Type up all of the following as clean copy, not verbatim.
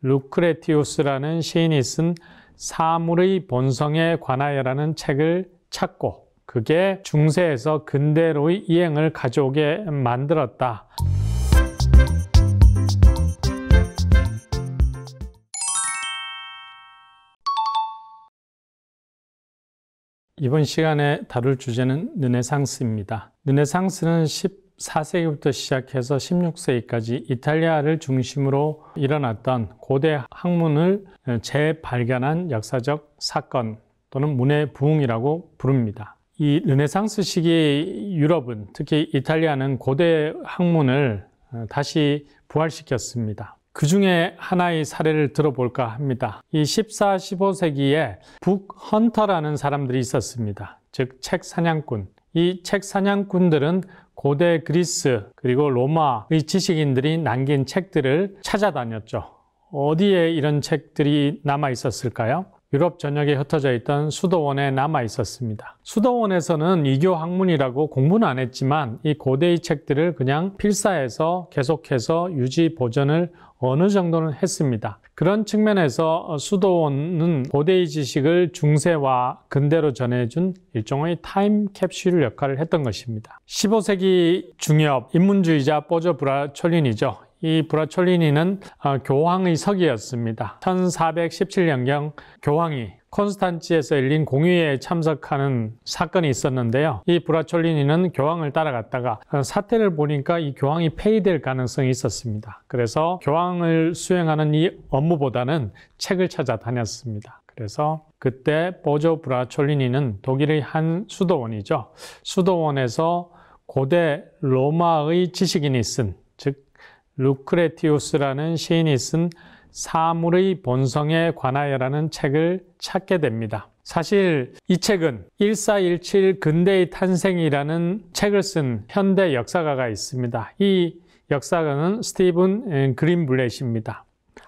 루크레티우스라는 시인이 쓴 사물의 본성에 관하여라는 책을 찾고 그게 중세에서 근대로의 이행을 가져오게 만들었다. 이번 시간에 다룰 주제는 르네상스입니다. 르네상스는 14세기부터 시작해서 16세기까지 이탈리아를 중심으로 일어났던 고대 학문을 재발견한 역사적 사건 또는 문의 부흥이라고 부릅니다. 이 르네상스 시기의 유럽은, 특히 이탈리아는 고대 학문을 다시 부활시켰습니다. 그 중에 하나의 사례를 들어볼까 합니다. 이 14, 15세기에 북헌터라는 사람들이 있었습니다. 즉 책 사냥꾼. 이 책 사냥꾼들은 고대 그리스 그리고 로마의 지식인들이 남긴 책들을 찾아다녔죠. 어디에 이런 책들이 남아 있었을까요? 유럽 전역에 흩어져 있던 수도원에 남아 있었습니다. 수도원에서는 이교 학문이라고 공부는 안 했지만 이 고대의 책들을 그냥 필사해서 계속해서 유지 보존을 어느 정도는 했습니다. 그런 측면에서 수도원은 고대의 지식을 중세와 근대로 전해준 일종의 타임캡슐 역할을 했던 것입니다. 15세기 중엽 인문주의자 보조 브라촐리니죠. 이 브라촐리니는 교황의 석이었습니다. 1417년경 교황이 콘스탄치에서 열린 공의회에 참석하는 사건이 있었는데요. 이 브라촐리니는 교황을 따라갔다가 사태를 보니까 이 교황이 폐위될 가능성이 있었습니다. 그래서 교황을 수행하는 이 업무보다는 책을 찾아다녔습니다. 그래서 그때 보조 브라촐리니는 독일의 한 수도원이죠. 수도원에서 고대 로마의 지식인이 쓴, 즉 루크레티우스라는 시인이 쓴 사물의 본성에 관하여라는 책을 찾게 됩니다. 사실 이 책은 1417 근대의 탄생이라는 책을 쓴 현대 역사가가 있습니다. 이 역사가는 스티븐 그린블렛입니다.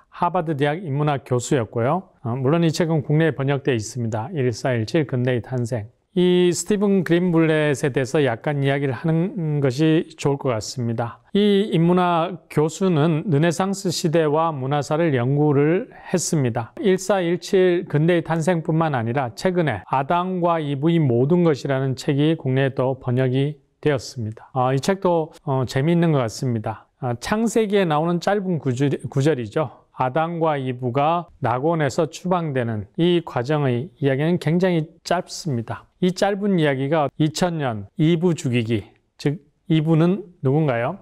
하버드 대학 인문학 교수였고요. 물론 이 책은 국내에 번역되어 있습니다. 1417 근대의 탄생. 이 스티븐 그린블렛에 대해서 약간 이야기를 하는 것이 좋을 것 같습니다. 이 인문학 교수는 르네상스 시대와 문화사를 연구를 했습니다. 1417 근대의 탄생뿐만 아니라 최근에 아담과 이브의 모든 것이라는 책이 국내에 또 번역이 되었습니다. 이 책도 재미있는 것 같습니다. 창세기에 나오는 짧은 구절이죠. 아담과 이브가 낙원에서 추방되는 이 과정의 이야기는 굉장히 짧습니다. 이 짧은 이야기가 2000년 이브 죽이기, 즉 이브는 누군가요?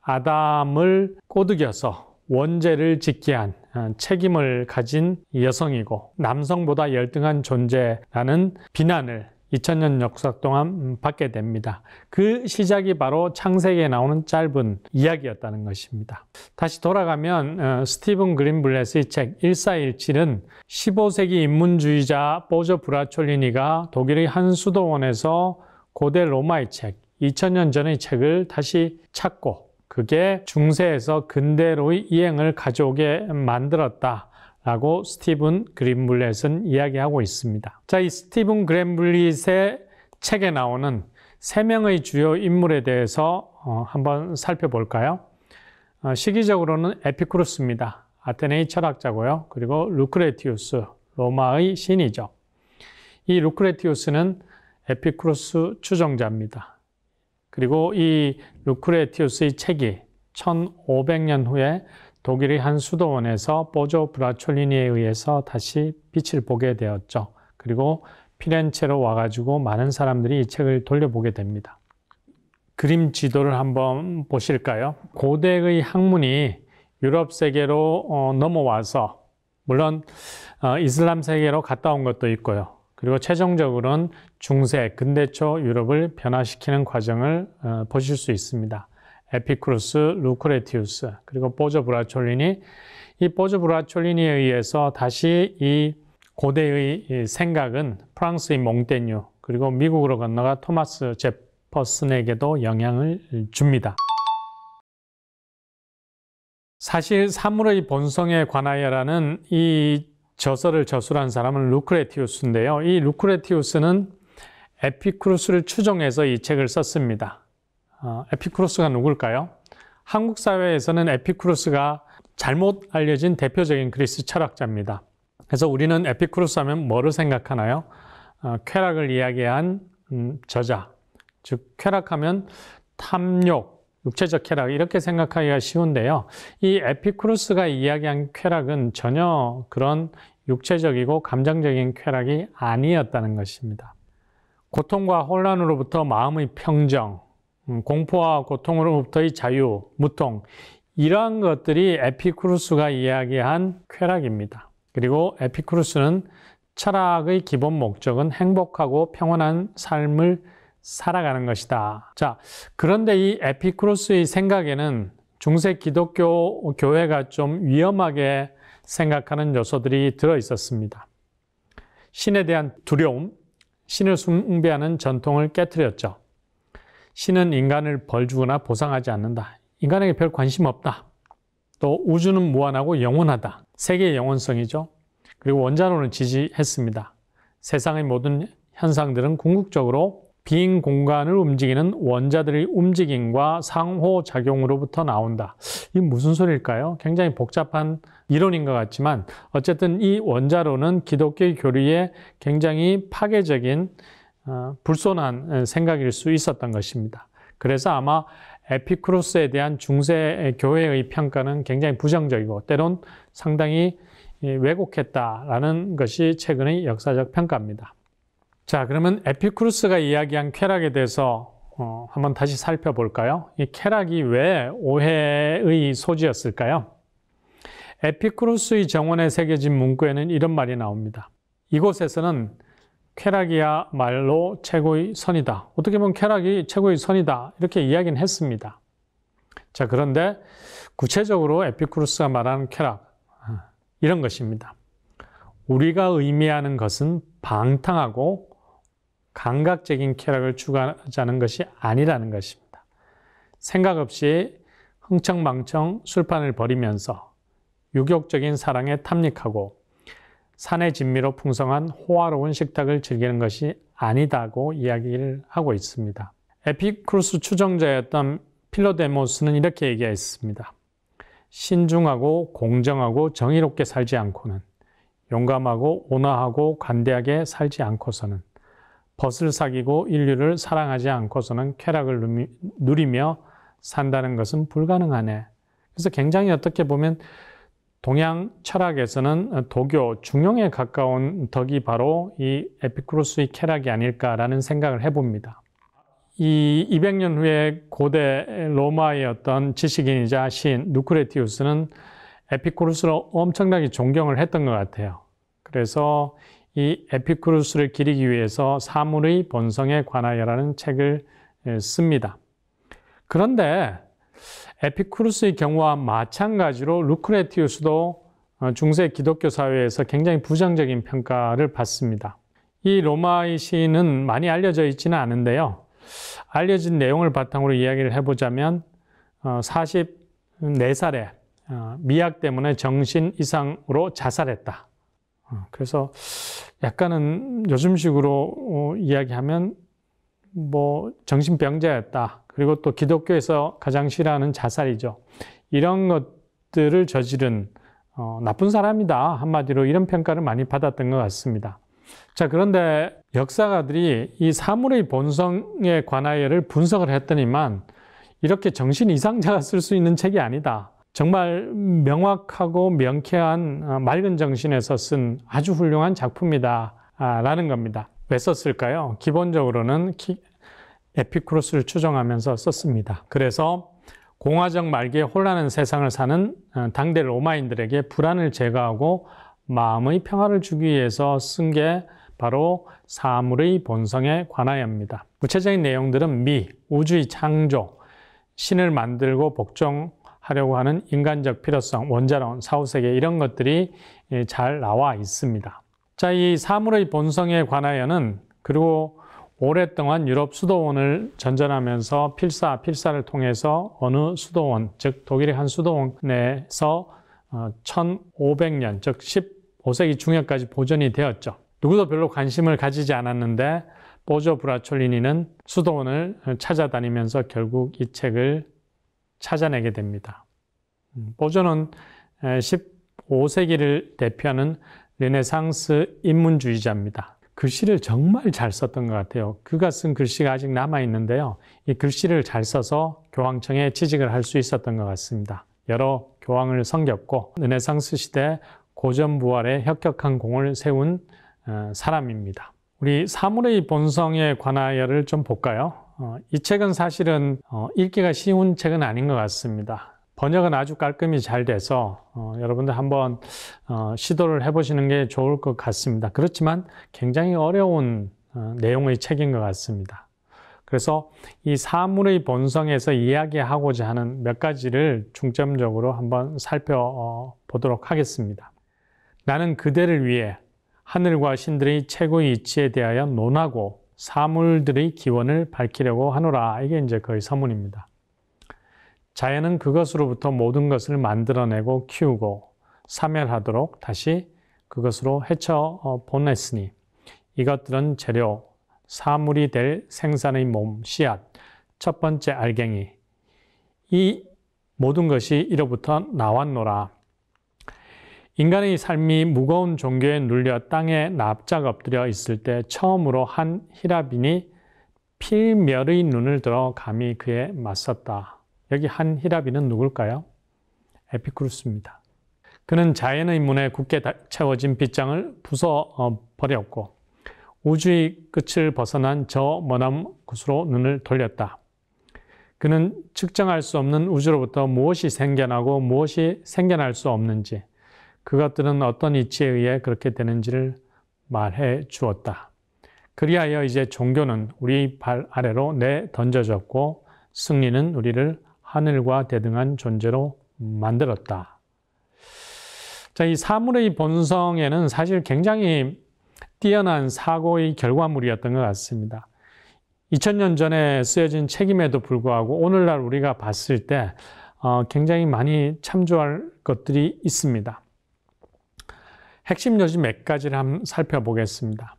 아담을 꼬드겨서 원죄를 짓게 한 책임을 가진 여성이고 남성보다 열등한 존재라는 비난을 2000년 역사 동안 받게 됩니다. 그 시작이 바로 창세기에 나오는 짧은 이야기였다는 것입니다. 다시 돌아가면 스티븐 그린블렛의 책 1417은 15세기 인문주의자 보조 브라촐리니가 독일의 한 수도원에서 고대 로마의 책, 2000년 전의 책을 다시 찾고 그게 중세에서 근대로의 이행을 가져오게 만들었다 라고 스티븐 그린블렛은 이야기하고 있습니다. 자, 이 스티븐 그린블렛의 책에 나오는 3명의 주요 인물에 대해서 한번 살펴볼까요? 시기적으로는 에피쿠루스입니다. 아테네의 철학자고요. 그리고 루크레티우스, 로마의 신이죠. 이 루크레티우스는 에피쿠루스 추종자입니다. 그리고 이 루크레티우스의 책이 1500년 후에 독일의 한 수도원에서 보조 브라촐리니에 의해서 다시 빛을 보게 되었죠. 그리고 피렌체로 와가지고 많은 사람들이 이 책을 돌려보게 됩니다. 그림 지도를 한번 보실까요? 고대의 학문이 유럽 세계로 넘어와서 물론 이슬람 세계로 갔다 온 것도 있고요. 그리고 최종적으로는 중세, 근대 초 유럽을 변화시키는 과정을 보실 수 있습니다. 에피쿠루스, 루크레티우스, 그리고 보조 브라촐리니. 이 보조 브라촐리니에 의해서 다시 이 고대의 생각은 프랑스의 몽테뉴, 그리고 미국으로 건너가 토마스 제퍼슨에게도 영향을 줍니다. 사실 사물의 본성에 관하여라는 이 저서를 저술한 사람은 루크레티우스인데요. 이 루크레티우스는 에피쿠루스를 추종해서 이 책을 썼습니다. 에피쿠루스가 누굴까요? 한국 사회에서는 에피쿠루스가 잘못 알려진 대표적인 그리스 철학자입니다. 그래서 우리는 에피쿠로스 하면 뭐를 생각하나요? 쾌락을 이야기한 저자, 즉 쾌락하면 탐욕, 육체적 쾌락 이렇게 생각하기가 쉬운데요. 이 에피쿠로스가 이야기한 쾌락은 전혀 그런 육체적이고 감정적인 쾌락이 아니었다는 것입니다. 고통과 혼란으로부터 마음의 평정, 공포와 고통으로부터의 자유, 무통 이러한 것들이 에피쿠로스가 이야기한 쾌락입니다. 그리고 에피쿠로스는 철학의 기본 목적은 행복하고 평온한 삶을 살아가는 것이다. 자, 그런데 이 에피쿠로스의 생각에는 중세 기독교 교회가 좀 위험하게 생각하는 요소들이 들어 있었습니다. 신에 대한 두려움, 신을 숭배하는 전통을 깨트렸죠. 신은 인간을 벌 주거나 보상하지 않는다. 인간에게 별 관심 없다. 또 우주는 무한하고 영원하다. 세계의 영원성이죠. 그리고 원자론을 지지했습니다. 세상의 모든 현상들은 궁극적으로 빈 공간을 움직이는 원자들의 움직임과 상호작용으로부터 나온다. 이게 무슨 소리일까요? 굉장히 복잡한 이론인 것 같지만 어쨌든 이 원자론은 기독교의 교리에 굉장히 파괴적인 불손한 생각일 수 있었던 것입니다. 그래서 아마 에피쿠로스에 대한 중세 교회의 평가는 굉장히 부정적이고 때론 상당히 왜곡했다라는 것이 최근의 역사적 평가입니다. 자, 그러면 에피쿠로스가 이야기한 쾌락에 대해서 한번 다시 살펴볼까요? 이 쾌락이 왜 오해의 소지였을까요? 에피쿠로스의 정원에 새겨진 문구에는 이런 말이 나옵니다. 이곳에서는 쾌락이야말로 최고의 선이다. 어떻게 보면 쾌락이 최고의 선이다. 이렇게 이야기는 했습니다. 자, 그런데 구체적으로 에피쿠로스가 말하는 쾌락, 이런 것입니다. 우리가 의미하는 것은 방탕하고 감각적인 쾌락을 추구하자는 것이 아니라는 것입니다. 생각 없이 흥청망청 술판을 벌이면서 유격적인 사랑에 탐닉하고 산의 진미로 풍성한 호화로운 식탁을 즐기는 것이 아니다고 이야기를 하고 있습니다. 에피쿠로스 추종자였던 필로데모스는 이렇게 얘기했습니다. 신중하고 공정하고 정의롭게 살지 않고는, 용감하고 온화하고 관대하게 살지 않고서는, 벗을 사귀고 인류를 사랑하지 않고서는 쾌락을 누리며 산다는 것은 불가능하네. 그래서 굉장히 어떻게 보면 동양 철학에서는 도교, 중용에 가까운 덕이 바로 이 에피쿠로스의 쾌락이 아닐까라는 생각을 해봅니다. 이 200년 후에 고대 로마의 어떤 지식인이자 시인 루크레티우스는 에피쿠로스를 엄청나게 존경을 했던 것 같아요. 그래서 이 에피쿠로스를 기리기 위해서 사물의 본성에 관하여라는 책을 씁니다. 그런데 에피쿠로스의 경우와 마찬가지로 루크레티우스도 중세 기독교 사회에서 굉장히 부정적인 평가를 받습니다. 이 로마의 시인은 많이 알려져 있지는 않은데요. 알려진 내용을 바탕으로 이야기를 해보자면 44살에 미약 때문에 정신 이상으로 자살했다. 그래서 약간은 요즘식으로 이야기하면 뭐 정신병자였다. 그리고 또 기독교에서 가장 싫어하는 자살이죠. 이런 것들을 저지른 나쁜 사람이다. 한마디로 이런 평가를 많이 받았던 것 같습니다. 자, 그런데 역사가들이 이 사물의 본성에 관하여를 분석을 했더니만 이렇게 정신 이상자가 쓸 수 있는 책이 아니다. 정말 명확하고 명쾌한 맑은 정신에서 쓴 아주 훌륭한 작품이다 라는 겁니다. 왜 썼을까요? 기본적으로는 에피쿠로스를 추종하면서 썼습니다. 그래서 공화정 말기에 혼란한 세상을 사는 당대 로마인들에게 불안을 제거하고 마음의 평화를 주기 위해서 쓴 게 바로 사물의 본성에 관하여입니다. 구체적인 내용들은 미, 우주의 창조, 신을 만들고 복종하려고 하는 인간적 필요성, 원자론, 사후세계 이런 것들이 잘 나와 있습니다. 자, 이 사물의 본성에 관하여는 그리고 오랫동안 유럽 수도원을 전전하면서 필사를 통해서 어느 수도원, 즉 독일의 한 수도원에서 1500년, 즉 15세기 중엽까지 보존이 되었죠. 누구도 별로 관심을 가지지 않았는데 보조 브라촐리니는 수도원을 찾아다니면서 결국 이 책을 찾아내게 됩니다. 보조는 15세기를 대표하는 르네상스 인문주의자입니다. 글씨를 정말 잘 썼던 것 같아요. 그가 쓴 글씨가 아직 남아있는데요. 이 글씨를 잘 써서 교황청에 취직을 할 수 있었던 것 같습니다. 여러 교황을 섬겼고 르네상스 시대 고전부활에 혁혁한 공을 세운 사람입니다. 우리 사물의 본성에 관하여를 좀 볼까요? 이 책은 사실은 읽기가 쉬운 책은 아닌 것 같습니다. 번역은 아주 깔끔히 잘 돼서 여러분들 한번 시도를 해보시는 게 좋을 것 같습니다. 그렇지만 굉장히 어려운 내용의 책인 것 같습니다. 그래서 이 사물의 본성에서 이야기하고자 하는 몇 가지를 중점적으로 한번 살펴보도록 하겠습니다. 나는 그대를 위해 하늘과 신들의 최고의 이치에 대하여 논하고 사물들의 기원을 밝히려고 하노라. 이게 이제 거의 서문입니다. 자연은 그것으로부터 모든 것을 만들어내고 키우고 사멸하도록 다시 그것으로 헤쳐 보냈으니 이것들은 재료, 사물이 될 생산의 몸, 씨앗, 첫 번째 알갱이. 이 모든 것이 이로부터 나왔노라. 인간의 삶이 무거운 종교에 눌려 땅에 납작 엎드려 있을 때 처음으로 한 히라빈이 필멸의 눈을 들어 감히 그에 맞섰다. 여기 한 히라빈은 누굴까요? 에피쿠루스입니다. 그는 자연의 문에 굳게 채워진 빗장을 부숴버렸고 우주의 끝을 벗어난 저 머나먼 곳으로 눈을 돌렸다. 그는 측정할 수 없는 우주로부터 무엇이 생겨나고 무엇이 생겨날 수 없는지, 그것들은 어떤 이치에 의해 그렇게 되는지를 말해 주었다. 그리하여 이제 종교는 우리 발 아래로 내던져졌고 승리는 우리를 하늘과 대등한 존재로 만들었다. 자, 이 사물의 본성에는 사실 굉장히 뛰어난 사고의 결과물이었던 것 같습니다. 2000년 전에 쓰여진 책임에도 불구하고 오늘날 우리가 봤을 때 굉장히 많이 참조할 것들이 있습니다. 핵심 요지 몇 가지를 한번 살펴보겠습니다.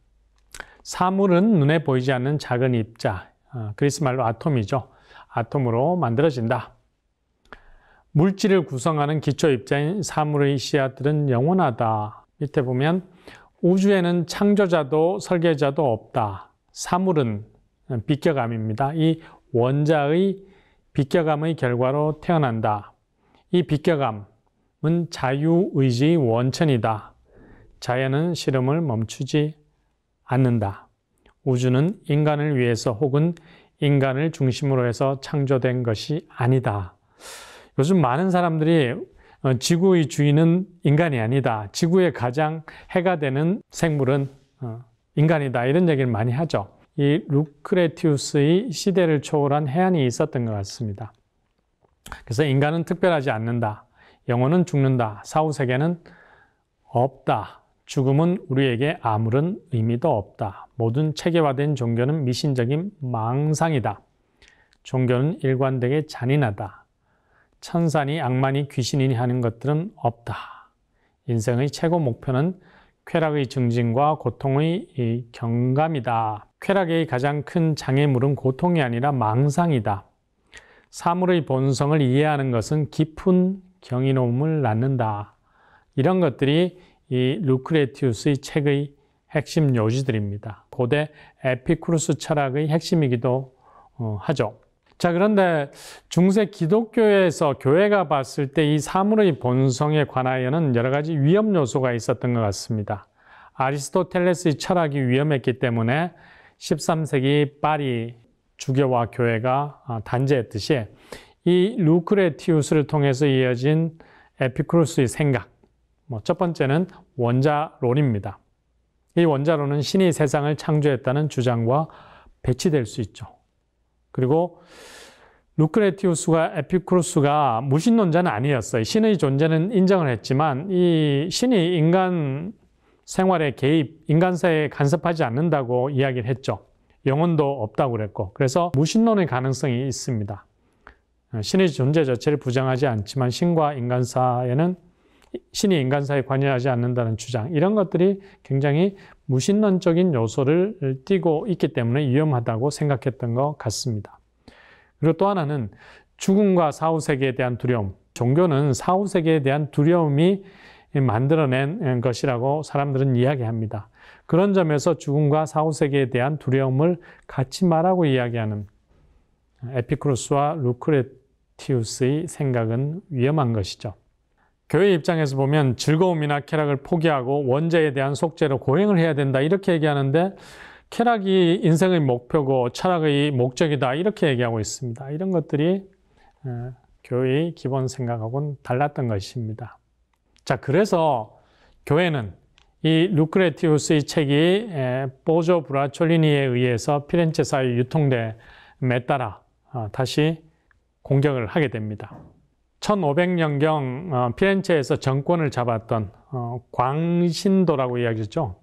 사물은 눈에 보이지 않는 작은 입자, 그리스 말로 아톰이죠. 아톰으로 만들어진다. 물질을 구성하는 기초 입자인 사물의 씨앗들은 영원하다. 밑에 보면 우주에는 창조자도 설계자도 없다. 사물은 비껴감입니다. 이 원자의 비껴감의 결과로 태어난다. 이 비껴감은 자유의지의 원천이다. 자연은 실험을 멈추지 않는다. 우주는 인간을 위해서 혹은 인간을 중심으로 해서 창조된 것이 아니다. 요즘 많은 사람들이 지구의 주인은 인간이 아니다. 지구에 가장 해가 되는 생물은 인간이다. 이런 얘기를 많이 하죠. 이 루크레티우스의 시대를 초월한 해안이 있었던 것 같습니다. 그래서 인간은 특별하지 않는다. 영혼은 죽는다. 사후세계는 없다. 죽음은 우리에게 아무런 의미도 없다. 모든 체계화된 종교는 미신적인 망상이다. 종교는 일관되게 잔인하다. 천사니 악마니 귀신이니 하는 것들은 없다. 인생의 최고 목표는 쾌락의 증진과 고통의 경감이다. 쾌락의 가장 큰 장애물은 고통이 아니라 망상이다. 사물의 본성을 이해하는 것은 깊은 경이로움을 낳는다. 이런 것들이 이 루크레티우스의 책의 핵심 요지들입니다. 고대 에피쿠루스 철학의 핵심이기도 하죠. 자, 그런데 중세 기독교에서 교회가 봤을 때 이 사물의 본성에 관하여는 여러 가지 위험 요소가 있었던 것 같습니다. 아리스토텔레스의 철학이 위험했기 때문에 13세기 파리 주교와 교회가 단죄했듯이 이 루크레티우스를 통해서 이어진 에피쿠루스의 생각, 첫 번째는 원자론입니다. 이 원자론은 신이 세상을 창조했다는 주장과 배치될 수 있죠. 그리고 루크레티우스와 에피쿠루스가 무신론자는 아니었어요. 신의 존재는 인정을 했지만 이 신이 인간 생활에 개입, 인간사에 간섭하지 않는다고 이야기를 했죠. 영혼도 없다고 그랬고, 그래서 무신론의 가능성이 있습니다. 신의 존재 자체를 부정하지 않지만 신과 인간사에는 신이 인간사에 관여하지 않는다는 주장, 이런 것들이 굉장히 무신론적인 요소를 띠고 있기 때문에 위험하다고 생각했던 것 같습니다. 그리고 또 하나는 죽음과 사후세계에 대한 두려움, 종교는 사후 세계에 대한 두려움이 만들어낸 것이라고 사람들은 이야기합니다. 그런 점에서 죽음과 사후 세계에 대한 두려움을 같이 말하고 이야기하는 에피쿠로스와 루크레티우스의 생각은 위험한 것이죠. 교회 입장에서 보면 즐거움이나 쾌락을 포기하고 원죄에 대한 속죄로 고행을 해야 된다 이렇게 얘기하는데, 쾌락이 인생의 목표고 철학의 목적이다 이렇게 얘기하고 있습니다. 이런 것들이 교회의 기본 생각하고는 달랐던 것입니다. 자, 그래서 교회는 이 루크레티우스의 책이 보조 브라촐리니에 의해서 피렌체 사회에 유통됨에 따라 다시 공격을 하게 됩니다. 1500년경 피렌체에서 정권을 잡았던 광신도라고 이야기했죠.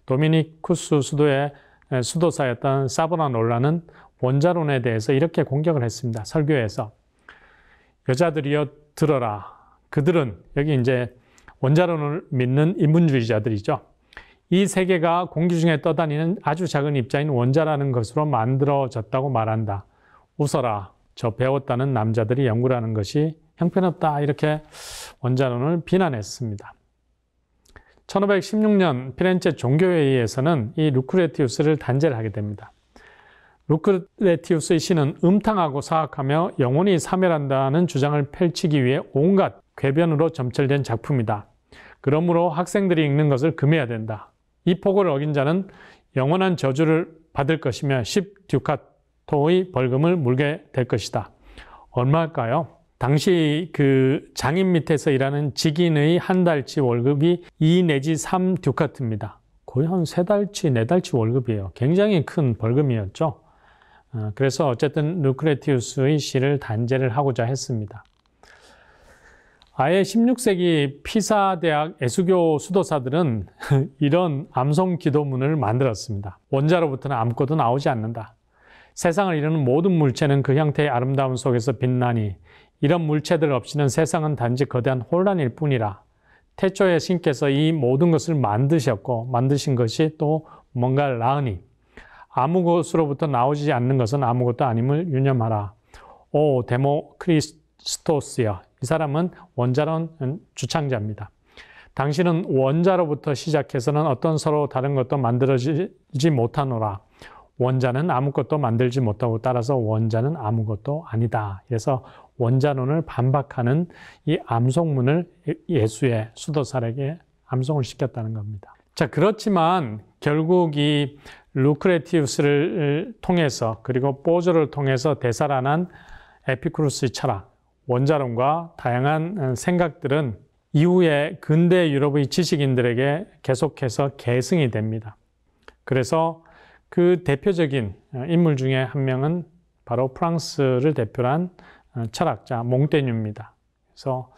도미니쿠스 수도의 수도사였던 사보나놀라는 원자론에 대해서 이렇게 공격을 했습니다. 설교에서 여자들이여 들어라. 그들은, 여기 이제 원자론을 믿는 인문주의자들이죠. 이 세계가 공기 중에 떠다니는 아주 작은 입자인 원자라는 것으로 만들어졌다고 말한다. 웃어라. 저 배웠다는 남자들이 연구를 하는 것이 형편없다. 이렇게 원자론을 비난했습니다. 1516년 피렌체 종교회의에서는 이 루크레티우스를 단죄를 하게 됩니다. 루크레티우스의 시는 음탕하고 사악하며 영혼이 사멸한다는 주장을 펼치기 위해 온갖 궤변으로 점철된 작품이다. 그러므로 학생들이 읽는 것을 금해야 된다. 이 폭을 어긴 자는 영원한 저주를 받을 것이며 10듀카토의 벌금을 물게 될 것이다. 얼마일까요? 당시 그 장인 밑에서 일하는 직인의 한 달치 월급이 2 내지 3듀카트입니다. 거의 한 3달치, 4달치 월급이에요. 굉장히 큰 벌금이었죠. 그래서 어쨌든 루크레티우스의 시를 단죄를 하고자 했습니다. 아예 16세기 피사 대학 에수교 수도사들은 이런 암송 기도문을 만들었습니다. 원자로부터는 아무것도 나오지 않는다. 세상을 이루는 모든 물체는 그 형태의 아름다움 속에서 빛나니 이런 물체들 없이는 세상은 단지 거대한 혼란일 뿐이라. 태초에 신께서 이 모든 것을 만드셨고 만드신 것이 또 뭔가를 낳으니 아무 것으로부터 나오지 않는 것은 아무것도 아님을 유념하라. 오 데모크리스토스여. 이 사람은 원자론 주창자입니다. 당신은 원자로부터 시작해서는 어떤 서로 다른 것도 만들어지지 못하노라. 원자는 아무것도 만들지 못하고 따라서 원자는 아무것도 아니다. 그래서 원자론을 반박하는 이 암송문을 예수의 수도사에게 암송을 시켰다는 겁니다. 자, 그렇지만 결국 이 루크레티우스를 통해서 그리고 보조를 통해서 되살아난 에피쿠로스의 철학, 원자론과 다양한 생각들은 이후에 근대 유럽의 지식인들에게 계속해서 계승이 됩니다. 그래서 그 대표적인 인물 중에 한 명은 바로 프랑스를 대표로 한 철학자 몽테뉴입니다. 그래서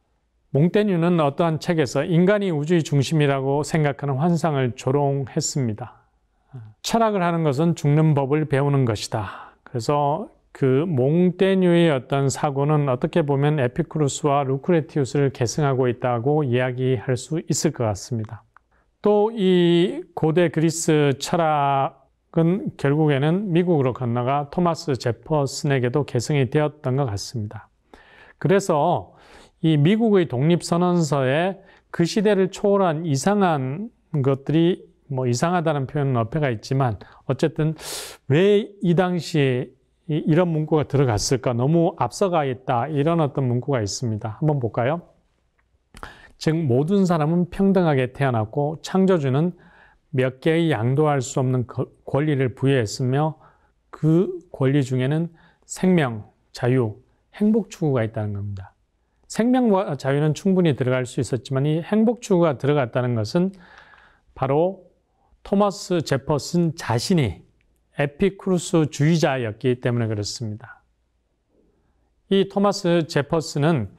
몽테뉴는 어떠한 책에서 인간이 우주의 중심이라고 생각하는 환상을 조롱했습니다. 철학을 하는 것은 죽는 법을 배우는 것이다. 그래서 그 몽테뉴의 어떤 사고는 어떻게 보면 에피쿠로스와 루크레티우스를 계승하고 있다고 이야기할 수 있을 것 같습니다. 또 이 고대 그리스 철학은 결국에는 미국으로 건너가 토마스 제퍼슨에게도 계승이 되었던 것 같습니다. 그래서 이 미국의 독립선언서에 그 시대를 초월한 이상한 것들이 이상하다는 표현은 어폐가 있지만 어쨌든 왜 이 당시에 이런 문구가 들어갔을까? 너무 앞서가 있다. 이런 어떤 문구가 있습니다. 한번 볼까요? 즉 모든 사람은 평등하게 태어났고 창조주는 몇 개의 양도할 수 없는 권리를 부여했으며 그 권리 중에는 생명, 자유, 행복 추구가 있다는 겁니다. 생명과 자유는 충분히 들어갈 수 있었지만 이 행복 추구가 들어갔다는 것은 바로 토마스 제퍼슨 자신이 에피쿠로스 주의자였기 때문에 그렇습니다. 이 토마스 제퍼슨은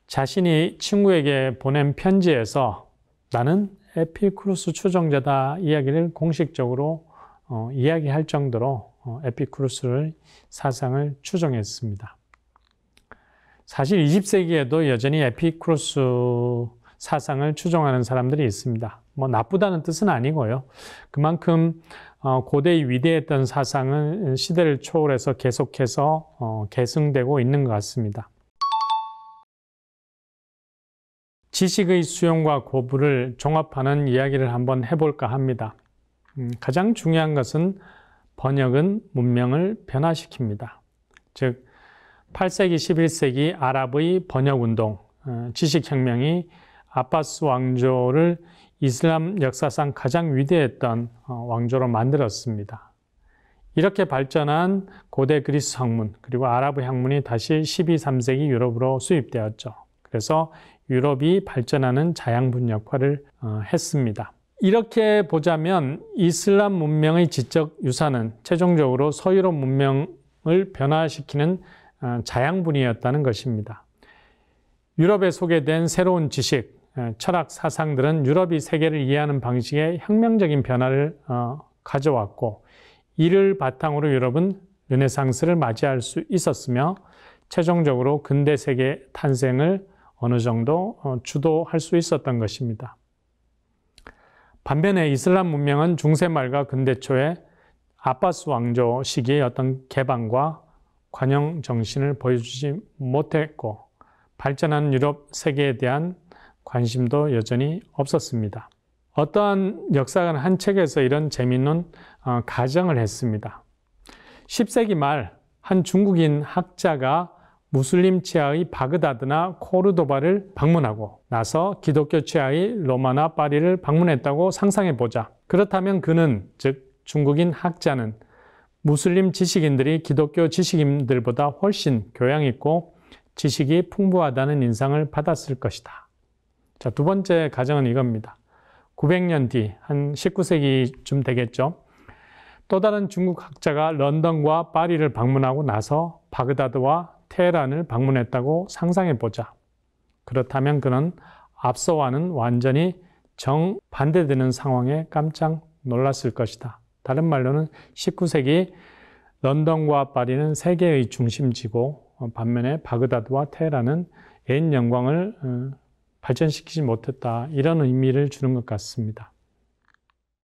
자신이 친구에게 보낸 편지에서 나는 에피쿠로스 추종자다 이야기를 공식적으로 이야기할 정도로 에피쿠로스의 사상을 추종했습니다. 사실 20세기에도 여전히 에피쿠로스 사상을 추종하는 사람들이 있습니다. 나쁘다는 뜻은 아니고요. 그만큼 고대의 위대했던 사상은 시대를 초월해서 계속해서 계승되고 있는 것 같습니다. 지식의 수용과 고부를 종합하는 이야기를 한번 해볼까 합니다. 가장 중요한 것은 번역은 문명을 변화시킵니다. 즉 8세기, 11세기 아랍의 번역운동, 지식혁명이 아바스 왕조를 이슬람 역사상 가장 위대했던 왕조로 만들었습니다. 이렇게 발전한 고대 그리스 학문 그리고 아랍의 학문이 다시 12, 3세기 유럽으로 수입되었죠. 그래서 유럽이 발전하는 자양분 역할을 했습니다. 이렇게 보자면 이슬람 문명의 지적 유산은 최종적으로 서유럽 문명을 변화시키는 자양분이었다는 것입니다. 유럽에 소개된 새로운 지식, 철학 사상들은 유럽이 세계를 이해하는 방식에 혁명적인 변화를 가져왔고 이를 바탕으로 유럽은 르네상스를 맞이할 수 있었으며 최종적으로 근대 세계 탄생을 어느 정도 주도할 수 있었던 것입니다. 반면에 이슬람 문명은 중세 말과 근대 초에 아바스 왕조 시기의 어떤 개방과 관용 정신을 보여주지 못했고 발전한 유럽 세계에 대한 관심도 여전히 없었습니다. 어떠한 역사관 한 책에서 이런 재미있는 가정을 했습니다. 10세기 말 한 중국인 학자가 무슬림 치하의 바그다드나 코르도바를 방문하고 나서 기독교 치하의 로마나 파리를 방문했다고 상상해 보자. 그렇다면 그는, 즉 중국인 학자는 무슬림 지식인들이 기독교 지식인들보다 훨씬 교양 있고 지식이 풍부하다는 인상을 받았을 것이다. 자, 두 번째 가정은 이겁니다. 900년 뒤, 한 19세기쯤 되겠죠. 또 다른 중국 학자가 런던과 파리를 방문하고 나서 바그다드와 테헤란을 방문했다고 상상해 보자. 그렇다면 그는 앞서와는 완전히 정반대되는 상황에 깜짝 놀랐을 것이다. 다른 말로는 19세기 런던과 파리는 세계의 중심지고 반면에 바그다드와 테헤란은 옛 영광을 발전시키지 못했다. 이런 의미를 주는 것 같습니다.